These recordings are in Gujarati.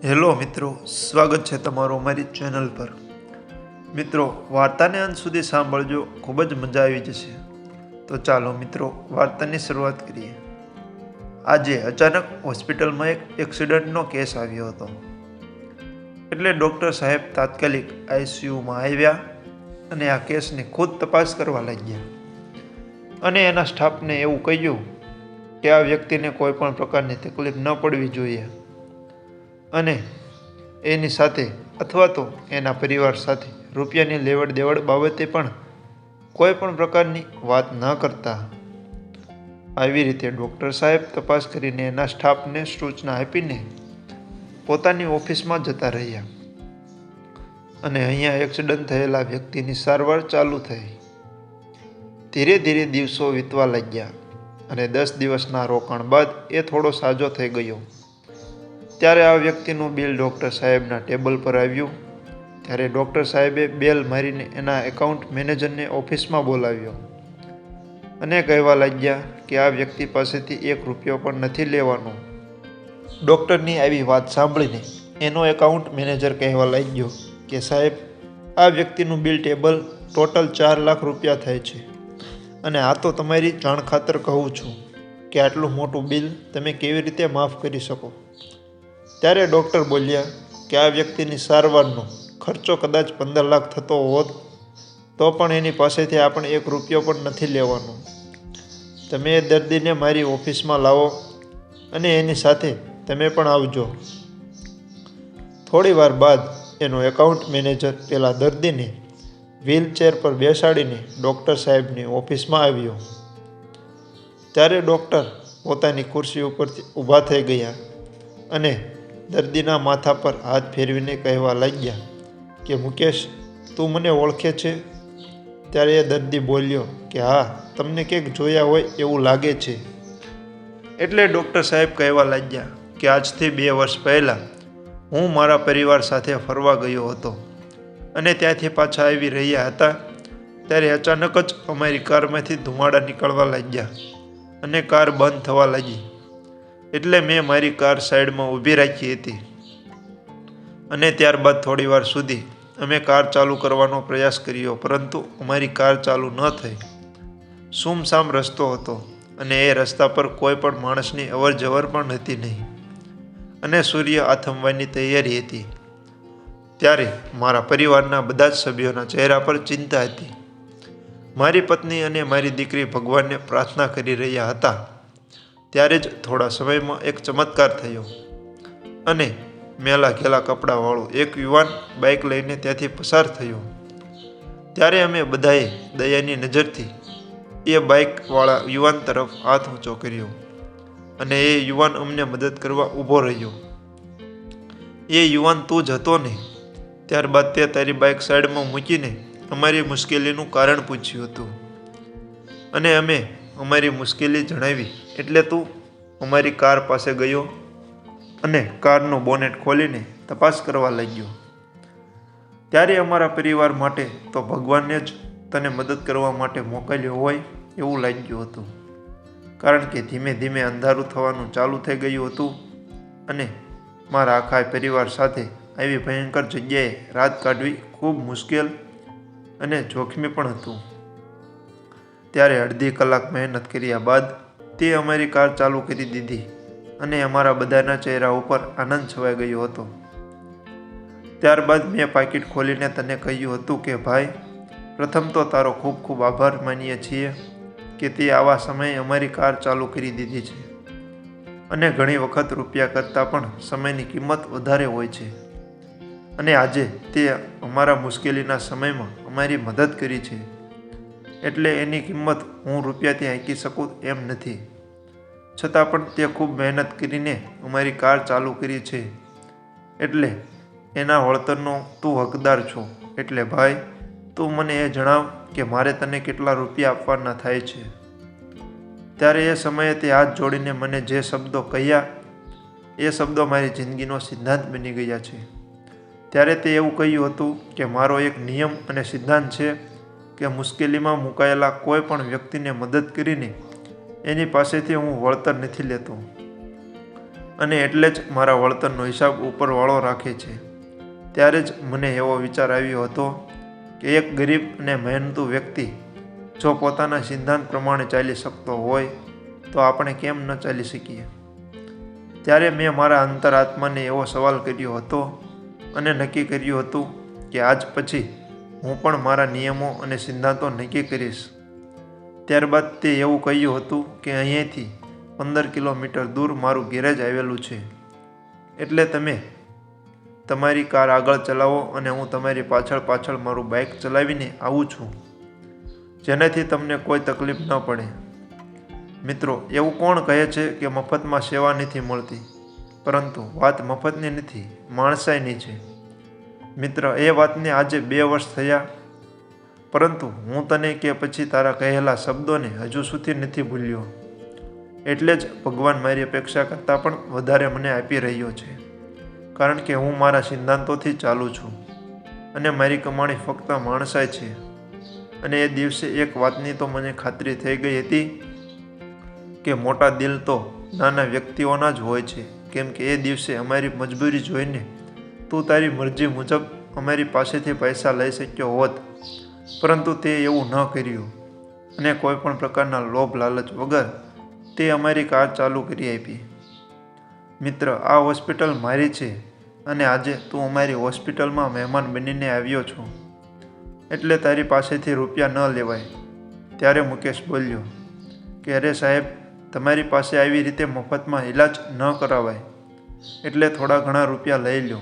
હેલો મિત્રો, સ્વાગત છે તમારું અમારી ચેનલ પર। મિત્રો, વાર્તાને અંત સુધી સાંભળજો, ખૂબ જ મજા આવી જશે। તો ચાલો મિત્રો, વાર્તાની શરૂઆત કરીએ। આજે અચાનક હોસ્પિટલમાં એક એક્સિડન્ટનો કેસ આવ્યો હતો, એટલે ડૉક્ટર સાહેબ તાત્કાલિક આઈસીયુમાં આવ્યા અને આ કેસની ખુદ તપાસ કરવા લાગ્યા અને એના સ્ટાફને એવું કહ્યું કે આ વ્યક્તિને કોઈ પણ પ્રકારની તકલીફ ન પડવી જોઈએ અને એની સાથે અથવા તો એના પરિવાર સાથે રૂપિયાની લેવડ દેવડ બાબતે પણ કોઈ પણ પ્રકારની વાત ન કરતા। આવી રીતે ડૉક્ટર સાહેબ તપાસ કરીને એના સ્ટાફને સૂચના આપીને પોતાની ઓફિસમાં જતા રહ્યા અને અહીંયા એક્સિડન્ટ થયેલા વ્યક્તિની સારવાર ચાલુ થઈ। ધીરે ધીરે દિવસો વીતવા લાગ્યા અને 10 દિવસના રોકાણ બાદ એ થોડો સાજો થઈ ગયો। ત્યારે આ વ્યક્તિનું બિલ ડૉક્ટર સાહેબના ટેબલ પર આવ્યું। ત્યારે ડૉક્ટર સાહેબે બેલ મારીને એના એકાઉન્ટ મેનેજરને ઓફિસમાં બોલાવ્યો અને કહેવા લાગ્યા કે આ વ્યક્તિ પાસેથી 1 રૂપિયો પણ નથી લેવાનો। ડૉક્ટરની આવી વાત સાંભળીને એનો એકાઉન્ટ મેનેજર કહેવા લાગ્યો કે સાહેબ, આ વ્યક્તિનું બિલ ટેબલ ટોટલ 4 લાખ રૂપિયા થાય છે અને આ તો તમારી જાણ ખાતર કહું છું કે આટલું મોટું બિલ તમે કેવી રીતે માફ કરી શકો। ત્યારે ડૉક્ટર બોલ્યા કે આ વ્યક્તિની સારવારનો ખર્ચો કદાચ 15 લાખ થતો હોત તો પણ એની પાસેથી આપણે 1 રૂપિયો પણ નથી લેવાનો। તમે એ દર્દીને મારી ઓફિસમાં લાવો અને એની સાથે તમે પણ આવજો। થોડી વાર બાદ એનો એકાઉન્ટ મેનેજર પેલા દર્દીને વ્હીલચેર પર બેસાડીને ડૉક્ટર સાહેબની ઓફિસમાં આવ્યો। ત્યારે ડૉક્ટર પોતાની ખુરશી ઉપરથી ઊભા થઈ ગયા અને દર્દીના માથા પર હાથ ફેરવીને કહેવા લાગ્યા કે મુકેશ, તું મને ઓળખે છે? ત્યારે એ દર્દી બોલ્યો કે હા, તમને ક્યાંક જોયા હોય એવું લાગે છે। એટલે ડૉક્ટર સાહેબ કહેવા લાગ્યા કે આજથી 2 વર્ષ પહેલાં હું મારા પરિવાર સાથે ફરવા ગયો હતો અને ત્યાંથી પાછા આવી રહ્યા હતા ત્યારે અચાનક જ અમારી કારમાંથી ધુમાડા નીકળવા લાગ્યા અને કાર બંધ થવા લાગી। એટલે મેં મારી કાર સાઈડમાં ઊભી રાખી હતી અને ત્યારબાદ થોડી વાર સુધી અમે કાર ચાલુ કરવાનો પ્રયાસ કર્યો, પરંતુ અમારી કાર ચાલુ ન થઈ। સૂમસામ રસ્તો હતો અને એ રસ્તા પર કોઈ પણ માણસની અવર જવર પણ હતી નહીં અને સૂર્ય આથમવાની તૈયારી હતી। ત્યારે મારા પરિવારના બધા જ સભ્યોના ચહેરા પર ચિંતા હતી। મારી પત્ની અને મારી દીકરી ભગવાનને પ્રાર્થના કરી રહ્યા હતા। ત્યારે જ થોડા સમયમાં એક ચમત્કાર થયો અને મેલા ઘેલા કપડાવાળો એક યુવાન બાઇક લઈને ત્યાંથી પસાર થયો। ત્યારે અમે બધાએ દયાની નજરથી એ બાઇકવાળા યુવાન તરફ હાથ ઊંચો કર્યો અને એ યુવાન અમને મદદ કરવા ઊભો રહ્યો। એ યુવાન તું જ હતો ને? ત્યારબાદ તે તારી બાઇક સાઈડમાં મૂકીને અમારી મુશ્કેલીનું કારણ પૂછ્યું હતું અને અમે અમારી મુશ્કેલી જણાવી એટલે તું અમારી કાર પાસે ગયો અને કારનું બોનેટ ખોલીને તપાસ કરવા લાગ્યો। ત્યારે અમારા પરિવાર માટે તો ભગવાને જ તને મદદ કરવા માટે મોકલ્યો હોય એવું લાગ્યું હતું, કારણ કે ધીમે ધીમે અંધારું થવાનું ચાલુ થઈ ગયું હતું અને મારા આખા પરિવાર સાથે આવી ભયંકર જગ્યાએ રાત કાઢવી ખૂબ મુશ્કેલ અને જોખમી પણ હતું। ત્યારે અડધી કલાક મહેનત કર્યા બાદ તે અમારી કાર ચાલુ કરી દીધી અને અમારા બધાના ચહેરા ઉપર આનંદ છવાઈ ગયો હતો। ત્યારબાદ મેં પાકીટ ખોલીને તને કહ્યું હતું કે ભાઈ, પ્રથમ તો તારો ખૂબ ખૂબ આભાર માનીએ છીએ કે તે આવા સમયે અમારી કાર ચાલુ કરી દીધી છે અને ઘણી વખત રૂપિયા કરતાં પણ સમયની કિંમત વધારે હોય છે અને આજે તે અમારા મુશ્કેલીના સમયમાં અમારી મદદ કરી છે, એટલે એની કિંમત હું રૂપિયાથી આંકી શકું એમ નથી। છતાં પણ તે ખૂબ મહેનત કરીને અમારી કાર ચાલુ કરી છે, એટલે એના વળતરનો તું હકદાર છો। એટલે ભાઈ, તું મને એ જણાવ કે મારે તને કેટલા રૂપિયા આપવાના થાય છે। ત્યારે એ સમયે તે હાથ જોડીને મને જે શબ્દો કહ્યા એ શબ્દો મારી જિંદગીનો સિદ્ધાંત બની ગયા છે। ત્યારે તે એવું કહ્યું હતું કે મારો એક નિયમ અને સિદ્ધાંત છે કે મુશ્કેલીમાં મુકાયેલા કોઈ પણ વ્યક્તિને મદદ કરીને એની પાસેથી હું વળતર નથી લેતો અને એટલે જ મારા વળતરનો હિસાબ ઉપરવાળો રાખે છે. ત્યારે જ મને એવો વિચાર આવ્યો હતો કે એક ગરીબ અને મહેનતુ વ્યક્તિ જો પોતાના સિદ્ધાંત પ્રમાણે ચાલી શકતો હોય તો આપણે કેમ ન ચાલી શકીએ. ત્યારે મેં મારા અંતરાત્માને એવો સવાલ કર્યો હતો અને નક્કી કર્યું હતું કે આજ પછી હું પણ મારા નિયમો અને સિદ્ધાંતો નક્કી કરીશ. ત્યારબાદ તે એવું કહ્યું હતું કે અહીંયાથી 15 કિલોમીટર દૂર મારું ગેરેજ આવેલું છે, એટલે તમે તમારી કાર આગળ ચલાવો અને હું તમારી પાછળ પાછળ મારું બાઇક ચલાવીને આવું છું, જેનાથી તમને કોઈ તકલીફ ન પડે. મિત્રો, એવું કોણ કહે છે કે મફતમાં સેવા નથી મળતી? પરંતુ વાત મફતની નથી, માણસાઈની છે. મિત્ર, એ વાતને આજે 2 વર્ષ થયા, પરંતુ હું તને કે પછી તારા કહેલા શબ્દોને હજુ સુધી નથી ભૂલ્યો. એટલે જ ભગવાન મારી અપેક્ષા કરતાં પણ વધારે મને આપી રહ્યો છે, કારણ કે હું મારા સિદ્ધાંતોથી ચાલું છું અને મારી કમાણી ફક્ત માણસાઈ છે. અને એ દિવસે એક વાતની તો મને ખાતરી થઈ ગઈ હતી કે મોટા દિલ તો નાના વ્યક્તિઓના જ હોય છે, કેમ કે એ દિવસે અમારી મજબૂરી જોઈને તું તારી મરજી મુજબ અમારી પાસેથી પૈસા લઈ શક્યો હોત, પરંતુ તે એવું ન કર્યું અને કોઈ પણ પ્રકારના લોભ લાલચ વગર તે અમારી કાર ચાલુ કરી આપી. મિત્ર, આ હોસ્પિટલ મારી છે અને આજે તું અમારી હોસ્પિટલમાં મહેમાન બનીને આવ્યો છો, એટલે તારી પાસેથી રૂપિયા ન લેવાય. ત્યારે મુકેશ બોલ્યો કે અરે સાહેબ, તમારી પાસે આવી રીતે મફતમાં ઈલાજ ન કરાવાય, એટલે થોડા ઘણા રૂપિયા લઈ લો.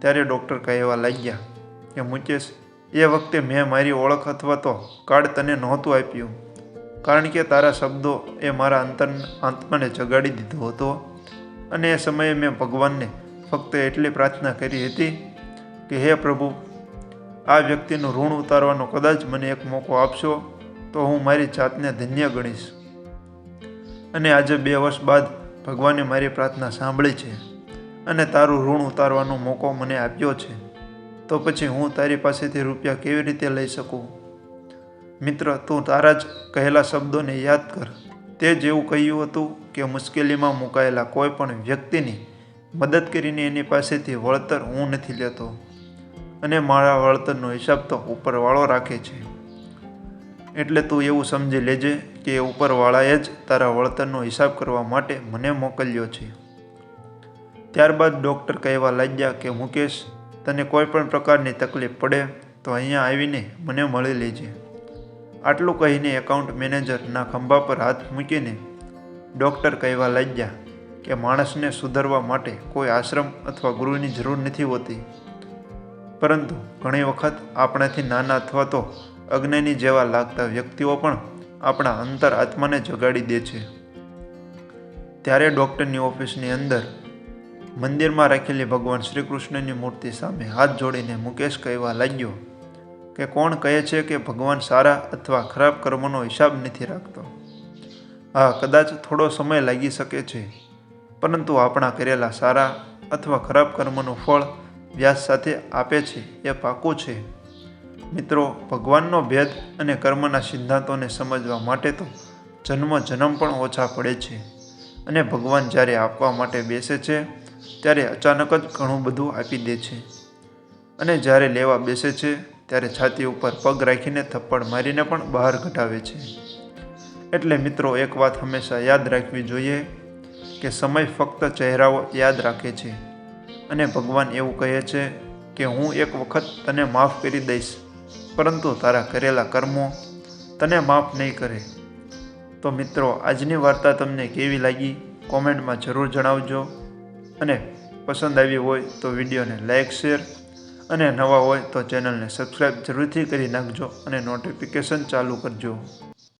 ત્યારે ડૉક્ટર કહેવા લાગ્યા કે મુકેશ, એ વખતે મેં મારી ઓળખ અથવા તો કાર્ડ તને નહોતું આપ્યું, કારણ કે તારા શબ્દો એ મારા આત્માને જગાડી દીધો હતો. અને એ સમયે મેં ભગવાનને ફક્ત એટલી પ્રાર્થના કરી હતી કે હે પ્રભુ, આ વ્યક્તિનું ઋણ ઉતારવાનો કદાચ મને એક મોકો આપશો તો હું મારી જાતને ધન્ય ગણીશ. અને આજે 2 વર્ષ બાદ ભગવાને મારી પ્રાર્થના સાંભળી છે અને તારું ઋણ ઉતારવાનો મોકો મને આપ્યો છે, તો પછી હું તારી પાસેથી રૂપિયા કેવી રીતે લઈ શકું? મિત્ર, તું તારા જ કહેલા શબ્દોને યાદ કર. તે જ એવું કહ્યું હતું કે મુશ્કેલીમાં મુકાયેલા કોઈ પણ વ્યક્તિની મદદ કરીને એની પાસેથી વળતર હું નથી લેતો, અને મારા વળતરનો હિસાબ તો ઉપરવાળો રાખે છે. એટલે તું એવું સમજી લેજે કે ઉપરવાળાએ જ તારા વળતરનો હિસાબ કરવા માટે મને મોકલ્યો છે. ત્યારબાદ ડૉક્ટર કહેવા લાગ્યા કે મુકેશ, તને કોઈ પણ પ્રકારની તકલીફ પડે તો અહીંયા આવીને મને મળી લેજે. આટલું કહીને એકાઉન્ટ મેનેજરના ખંભા પર હાથ મૂકીને ડૉક્ટર કહેવા લાગ્યા કે માણસને સુધરવા માટે કોઈ આશ્રમ અથવા ગુરુની જરૂર નથી હોતી, પરંતુ ઘણી વખત આપણાથી નાના અથવા તો અજ્ઞાની જેવા લાગતા વ્યક્તિઓ પણ આપણા અંતર આત્માને જગાડી દે છે. ત્યારે ડૉક્ટરની ઓફિસની અંદર મંદિરમાં રાખેલી ભગવાન શ્રી કૃષ્ણની મૂર્તિ સામે હાથ જોડીને મુકેશ કહેવા લાગ્યો કે કોણ કહે છે કે ભગવાન સારા અથવા ખરાબ કર્મોનો હિસાબ નથી રાખતો? હા, કદાચ થોડો સમય લાગી શકે છે, પરંતુ આપણા કરેલા સારા અથવા ખરાબ કર્મનું ફળ વ્યાજ સાથે આપે છે એ પાકું છે. મિત્રો, ભગવાનનો ભેદ અને કર્મના સિદ્ધાંતોને સમજવા માટે તો જન્મ પણ ઓછા પડે છે, અને ભગવાન જ્યારે આપવા માટે બેસે છે ત્યારે અચાનક જ ઘણું બધું આપી દે છે, અને જ્યારે લેવા બેસે છે ત્યારે છાતી ઉપર પગ રાખીને થપ્પડ મારીને પણ બહાર કઢાવે છે. એટલે મિત્રો, એક વાત હંમેશા યાદ રાખવી જોઈએ કે સમય ફક્ત ચહેરાઓ યાદ રાખે છે, અને ભગવાન એવું કહે છે કે હું એક વખત તને માફ કરી દઈશ, પરંતુ તારા કરેલા કર્મો તને માફ નહીં કરે. તો મિત્રો, આજની વાર્તા તમને કેવી લાગી કોમેન્ટમાં જરૂર જણાવજો, અને પસંદ આવી હોય તો વિડીયોને લાઇક, શેર, અને નવા હોય તો ચેનલને સબસ્ક્રાઈબ જરૂરથી કરી નાખજો અને નોટિફિકેશન ચાલુ કરજો.